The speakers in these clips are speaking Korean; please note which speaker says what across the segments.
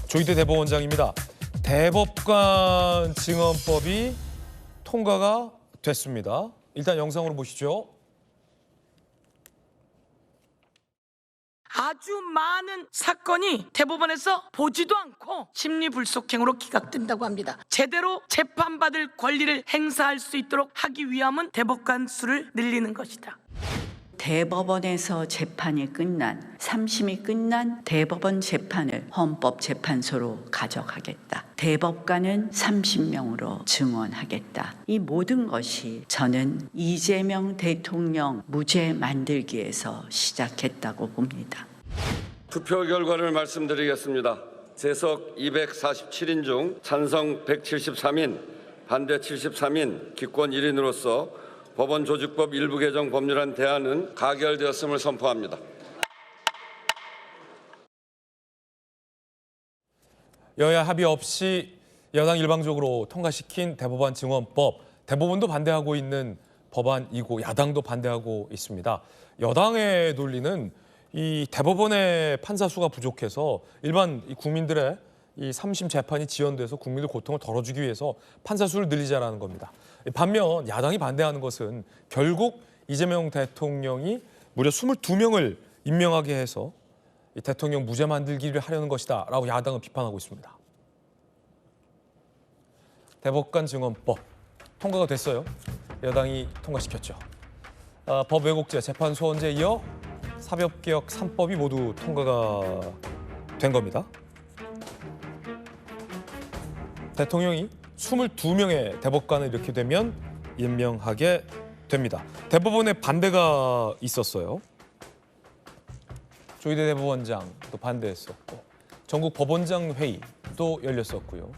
Speaker 1: 조희대 대법원장입니다. 대법관 증언법이 통과가 됐습니다. 일단 영상으로 보시죠.
Speaker 2: 아주 많은 사건이 대법원에서 보지도 않고 심리불속행으로 기각된다고 합니다. 제대로 재판받을 권리를 행사할 수 있도록 하기 위함은 대법관 수를 늘리는 것이다.
Speaker 3: 대법원에서 재판이 끝난, 3심이 끝난 대법원 재판을 헌법재판소로 가져가겠다. 대법관은 30명으로 증언하겠다. 이 모든 것이 저는 이재명 대통령 무죄 만들기에서 시작했다고 봅니다.
Speaker 4: 투표 결과를 말씀드리겠습니다. 재석 247인 중 찬성 173인, 반대 73인, 기권 1인으로서 법원 조직법 일부 개정 법률안 대안은 가결되었음을 선포합니다.
Speaker 1: 여야 합의 없이 여당 일방적으로 통과시킨 대법원 증언법, 대법원도 반대하고 있는 법안이고 야당도 반대하고 있습니다. 여당의 논리는 이 대법원의 판사 수가 부족해서 일반 국민들의 이 3심 재판이 지연돼서 국민들 고통을 덜어주기 위해서 판사 수를 늘리자라는 겁니다. 반면 야당이 반대하는 것은 결국 이재명 대통령이 무려 22명을 임명하게 해서 이 대통령 무죄 만들기를 하려는 것이다 라고 야당은 비판하고 있습니다. 대법관 증언법 통과가 됐어요. 여당이 통과시켰죠. 법 왜곡죄, 재판 소원죄에 이어 사법개혁 3법이 모두 통과가 된 겁니다. 대통령이 22명의 대법관을 이렇게 되면 임명하게 됩니다. 대법원에 반대가 있었어요. 조희대 대법원장도 반대했었고 전국 법원장 회의도 열렸었고요.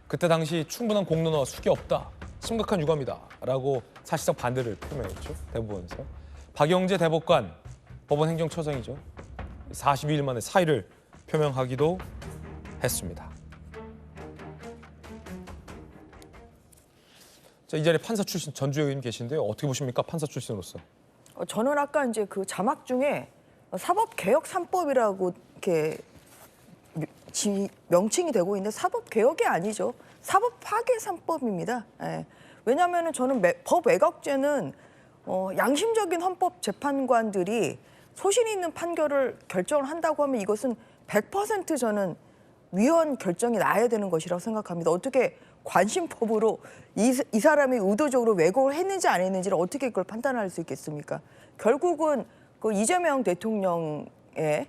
Speaker 1: 그때 당시 충분한 공론화와 수기 없다, 심각한 유감이다 라고 사실상 반대를 표명했죠. 대법원에서. 박영재 대법관, 법원 행정처장이죠. 42일 만에 사의를 표명하기도 했습니다. 자, 이 자리에 판사 출신 전주혜 의원님 계신데요. 어떻게 보십니까? 판사 출신으로서.
Speaker 5: 저는 아까 이제 그 자막 중에 사법개혁 3법이라고 이렇게 명칭이 되고 있는데 사법개혁이 아니죠. 사법파괴 3법입니다. 예. 왜냐하면 저는 법 왜곡죄는 양심적인 헌법재판관들이 소신 있는 판결을 결정을 한다고 하면 이것은 100% 저는 위헌 결정이 나야 되는 것이라고 생각합니다. 어떻게 관심법으로 이 사람이 의도적으로 왜곡을 했는지 안 했는지를 어떻게 그걸 판단할 수 있겠습니까? 결국은 그 이재명 대통령의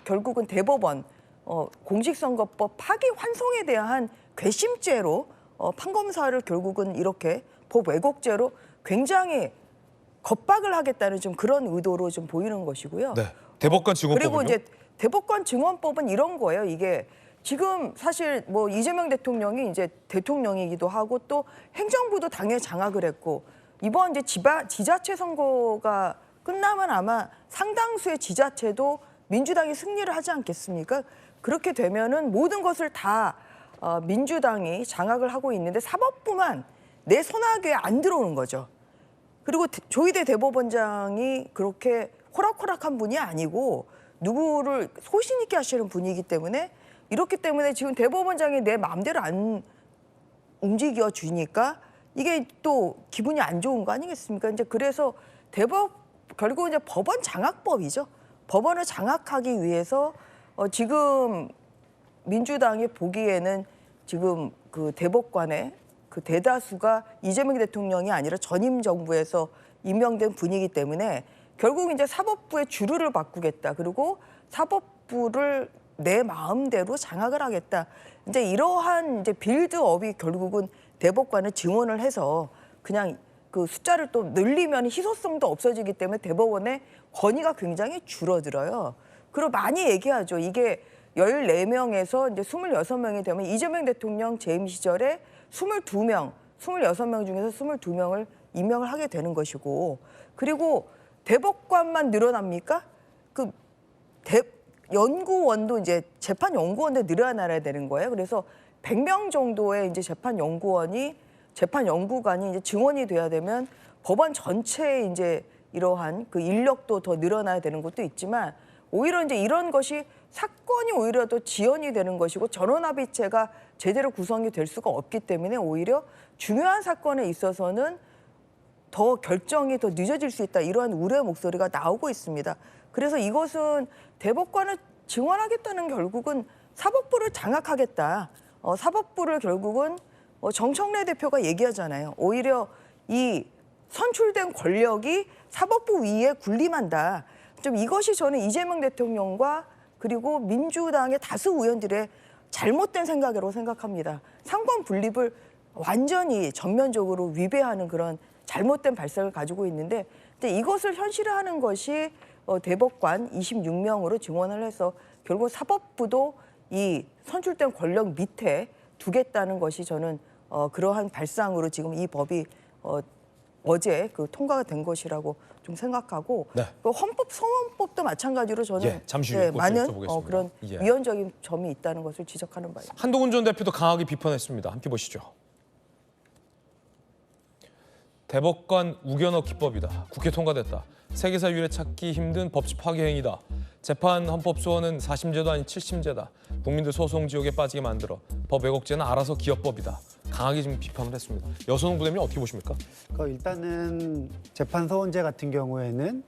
Speaker 5: 결국은 대법원 공직선거법 파기 환송에 대한 괘씸죄로 판검사를 결국은 이렇게 법 왜곡죄로 굉장히 겁박을 하겠다는 좀 그런 의도로 좀 보이는 것이고요.
Speaker 1: 네. 대법관 증언법은요?
Speaker 5: 그리고 이제 대법관 증언법은 이런 거예요. 이게 지금 사실 뭐 이재명 대통령이 이제 대통령이기도 하고 또 행정부도 당에 장악을 했고 이번 이제 지자체 선거가 끝나면 아마 상당수의 지자체도 민주당이 승리를 하지 않겠습니까? 그렇게 되면은 모든 것을 다 민주당이 장악을 하고 있는데 사법부만 내 손아귀에 안 들어오는 거죠. 그리고 조희대 대법원장이 그렇게 호락호락한 분이 아니고 누구를 소신 있게 하시는 분이기 때문에 이렇기 때문에 지금 대법원장이 내 마음대로 안 움직여 주니까 이게 또 기분이 안 좋은 거 아니겠습니까? 이제 그래서 결국 이제 법원 장악법이죠. 법원을 장악하기 위해서 지금 민주당이 보기에는 지금 그 대법관의 그 대다수가 이재명 대통령이 아니라 전임 정부에서 임명된 분이기 때문에 결국 이제 사법부의 주류를 바꾸겠다. 그리고 사법부를 내 마음대로 장악을 하겠다. 이제 이러한 이제 빌드업이 결국은 대법관을 증언을 해서 그냥 그 숫자를 또 늘리면 희소성도 없어지기 때문에 대법원의 권위가 굉장히 줄어들어요. 그리고 많이 얘기하죠. 이게 14명에서 이제 26명이 되면 이재명 대통령 재임 시절에 26명 중에서 22명을 임명을 하게 되는 것이고 그리고 대법관만 늘어납니까? 그 연구원도 이제 재판 연구원도 늘어나야 되는 거예요. 그래서 100명 정도의 이제 재판 연구관이 이제 증원이 돼야 되면 법원 전체에 이제 이러한 그 인력도 더 늘어나야 되는 것도 있지만 오히려 이제 이런 것이 사건이 오히려 더 지연이 되는 것이고 전원합의체가 제대로 구성이 될 수가 없기 때문에 오히려 중요한 사건에 있어서는 더 결정이 더 늦어질 수 있다 이러한 우려의 목소리가 나오고 있습니다. 그래서 이것은 대법관을 증원하겠다는 결국은 사법부를 장악하겠다. 사법부를 결국은 정청래 대표가 얘기하잖아요. 오히려 이 선출된 권력이 사법부 위에 군림한다. 좀 이것이 저는 이재명 대통령과 그리고 민주당의 다수 의원들의 잘못된 생각이라고 생각합니다. 상권 분립을 완전히 전면적으로 위배하는 그런 잘못된 발상을 가지고 있는데 근데 이것을 현실화하는 것이 대법관 26명으로 증원을 해서 결국 사법부도 이 선출된 권력 밑에 두겠다는 것이 저는 그러한 발상으로 지금 이 법이 어제 그 통과가 된 것이라고 좀 생각하고
Speaker 1: 네.
Speaker 5: 그 헌법 소원법도 마찬가지로 저는
Speaker 1: 예, 잠시 후에
Speaker 5: 많은
Speaker 1: 여쭤보겠습니다.
Speaker 5: 그런
Speaker 1: 예.
Speaker 5: 위헌적인 점이 있다는 것을 지적하는 바입니다.
Speaker 1: 한동훈 전 대표도 강하게 비판했습니다. 함께 보시죠. 대법관 우겨넣 기법이다. 국회 통과됐다. 세계사 유례 찾기 힘든 법치 파괴 행위다. 재판 헌법 소원은 4심제도 아닌 7심제다. 국민들 소송 지옥에 빠지게 만들어 법 왜곡죄는 알아서 기업법이다. 강하게 지금 비판을 했습니다. 여선홍 부대표님 어떻게 보십니까?
Speaker 6: 일단은 재판 소원제 같은 경우에는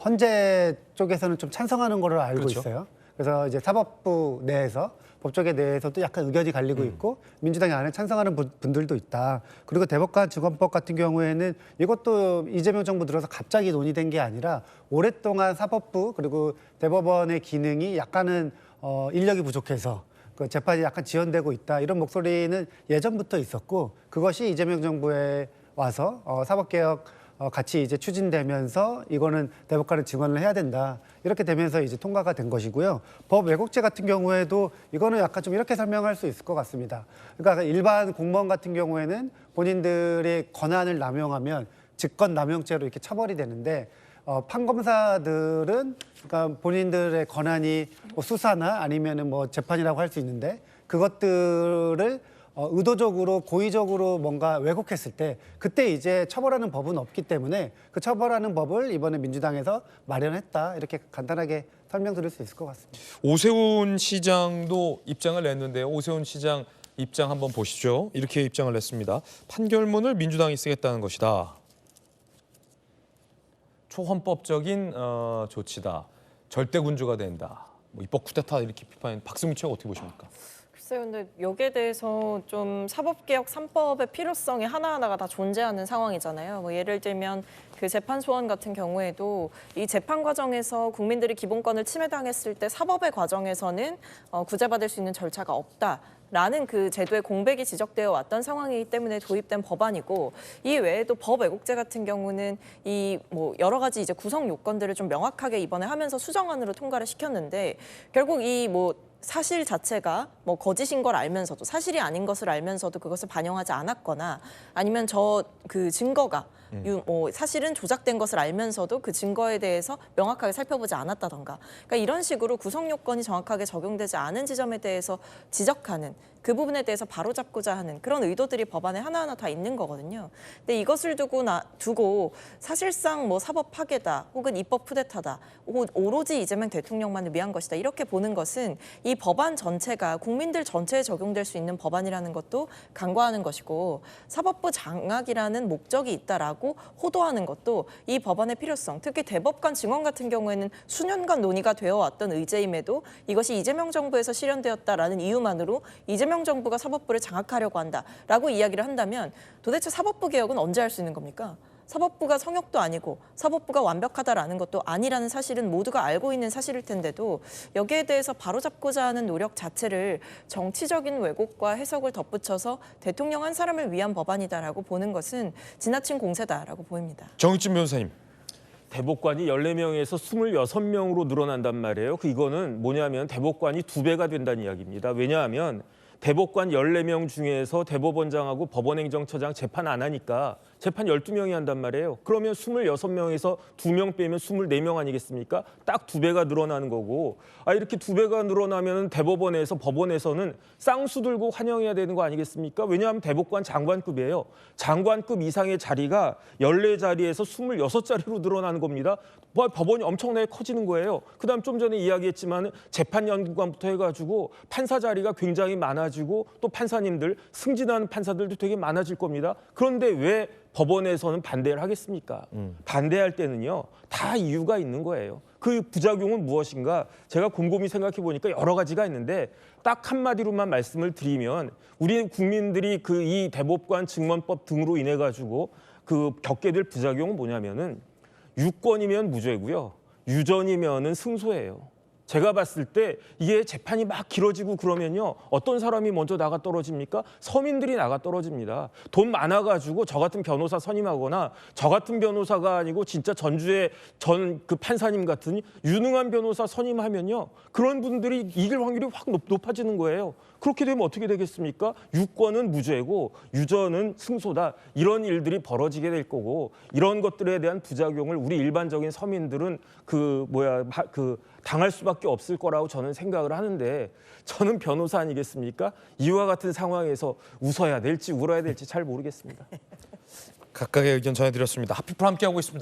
Speaker 6: 헌재 쪽에서는 좀 찬성하는 걸로 알고
Speaker 1: 그렇죠.
Speaker 6: 있어요. 그래서 이제 사법부 내에서 법조계 내에서도 약간 의견이 갈리고 있고 민주당이 안에 찬성하는 분들도 있다. 그리고 대법관 증언법 같은 경우에는 이것도 이재명 정부 들어서 갑자기 논의된 게 아니라 오랫동안 사법부 그리고 대법원의 기능이 약간은 인력이 부족해서 그 재판이 약간 지연되고 있다. 이런 목소리는 예전부터 있었고 그것이 이재명 정부에 와서 사법개혁 같이 이제 추진되면서 이거는 대법관을 증언을 해야 된다. 이렇게 되면서 이제 통과가 된 것이고요. 법 왜곡죄 같은 경우에도 이거는 약간 좀 이렇게 설명할 수 있을 것 같습니다. 그러니까 일반 공무원 같은 경우에는 본인들의 권한을 남용하면 직권남용죄로 이렇게 처벌이 되는데 판검사들은 그러니까 본인들의 권한이 뭐 수사나 아니면은 뭐 재판이라고 할 수 있는데 그것들을 의도적으로 고의적으로 뭔가 왜곡했을 때 그때 이제 처벌하는 법은 없기 때문에 그 처벌하는 법을 이번에 민주당에서 마련했다 이렇게 간단하게 설명드릴 수 있을 것 같습니다.
Speaker 1: 오세훈 시장도 입장을 냈는데요. 오세훈 시장 입장 한번 보시죠. 이렇게 입장을 냈습니다. 판결문을 민주당이 쓰겠다는 것이다. 초헌법적인 조치다. 절대 군주가 된다. 뭐 입법 쿠데타 이렇게 비판한 박승민 측 어떻게 보십니까?
Speaker 7: 글쎄요, 근데 여기에 대해서 좀 사법개혁 3법의 필요성이 하나하나가 다 존재하는 상황이잖아요. 뭐 예를 들면 그 재판 소원 같은 경우에도 이 재판 과정에서 국민들이 기본권을 침해당했을 때 사법의 과정에서는 구제받을 수 있는 절차가 없다라는 그 제도의 공백이 지적되어 왔던 상황이기 때문에 도입된 법안이고 이 외에도 법 왜곡죄 같은 경우는 이 뭐 여러 가지 이제 구성 요건들을 좀 명확하게 이번에 하면서 수정안으로 통과를 시켰는데 결국 이 뭐 사실 자체가 뭐 거짓인 걸 알면서도 사실이 아닌 것을 알면서도 그것을 반영하지 않았거나 아니면 저 그 증거가 뭐 사실은 조작된 것을 알면서도 그 증거에 대해서 명확하게 살펴보지 않았다던가 그러니까 이런 식으로 구성 요건이 정확하게 적용되지 않은 지점에 대해서 지적하는 그 부분에 대해서 바로잡고자 하는 그런 의도들이 법안에 하나하나 다 있는 거거든요. 근데 이것을 두고 사실상 뭐 사법 파괴다 혹은 입법 쿠데타다 오로지 이재명 대통령만을 위한 것이다 이렇게 보는 것은 이 법안 전체가 국민들 전체에 적용될 수 있는 법안이라는 것도 간과하는 것이고 사법부 장악이라는 목적이 있다라고 호도하는 것도 이 법안의 필요성 특히 대법관 증언 같은 경우에는 수년간 논의가 되어 왔던 의제임에도 이것이 이재명 정부에서 실현되었다라는 이유만으로 이재명 정부가 사법부를 장악하려고 한다라고 이야기를 한다면 도대체 사법부 개혁은 언제 할 수 있는 겁니까? 사법부가 성역도 아니고 사법부가 완벽하다라는 것도 아니라는 사실은 모두가 알고 있는 사실일 텐데도 여기에 대해서 바로잡고자 하는 노력 자체를 정치적인 왜곡과 해석을 덧붙여서 대통령 한 사람을 위한 법안이다라고 보는 것은 지나친 공세다라고 보입니다.
Speaker 1: 정의진 변호사님.
Speaker 8: 대법관이 14명에서 26명으로 늘어난단 말이에요. 이거는 뭐냐면 대법관이 2배가 된다는 이야기입니다. 왜냐하면 대법관 14명 중에서 대법원장하고 법원행정처장 재판 안 하니까 재판 12명이 한단 말이에요. 그러면 26명에서 2명 빼면 24명 아니겠습니까? 딱 2배가 늘어나는 거고 이렇게 2배가 늘어나면 대법원에서 법원에서는 쌍수 들고 환영해야 되는 거 아니겠습니까? 왜냐하면 대법관 장관급이에요. 장관급 이상의 자리가 14자리에서 26자리로 늘어나는 겁니다. 법원이 엄청나게 커지는 거예요. 그다음 좀 전에 이야기했지만 재판연구관부터 해가지고 판사 자리가 굉장히 많아지고 또 판사님들 승진하는 판사들도 되게 많아질 겁니다. 그런데 왜 법원에서는 반대를 하겠습니까? 반대할 때는요 다 이유가 있는 거예요. 그 부작용은 무엇인가? 제가 곰곰이 생각해 보니까 여러 가지가 있는데 딱 한마디로만 말씀을 드리면 우리 국민들이 그 이 대법관 증언법 등으로 인해 가지고 그 겪게 될 부작용은 뭐냐면은 유권이면 무죄고요. 유전이면은 승소예요. 제가 봤을 때 이게 재판이 막 길어지고 그러면요. 어떤 사람이 먼저 나가 떨어집니까? 서민들이 나가 떨어집니다. 돈 많아가지고 저 같은 변호사 선임하거나 저 같은 변호사가 아니고 진짜 전주의 전 그 판사님 같은 유능한 변호사 선임하면요. 그런 분들이 이길 확률이 확 높아지는 거예요. 그렇게 되면 어떻게 되겠습니까? 유권은 무죄고 유전은 승소다. 이런 일들이 벌어지게 될 거고 이런 것들에 대한 부작용을 우리 일반적인 서민들은 당할 수밖에 없을 거라고 저는 생각을 하는데 저는 변호사 아니겠습니까? 이와 같은 상황에서 웃어야 될지 울어야 될지 잘 모르겠습니다.
Speaker 1: 각각의 의견 전해드렸습니다. 하피플 함께하고 있습니다.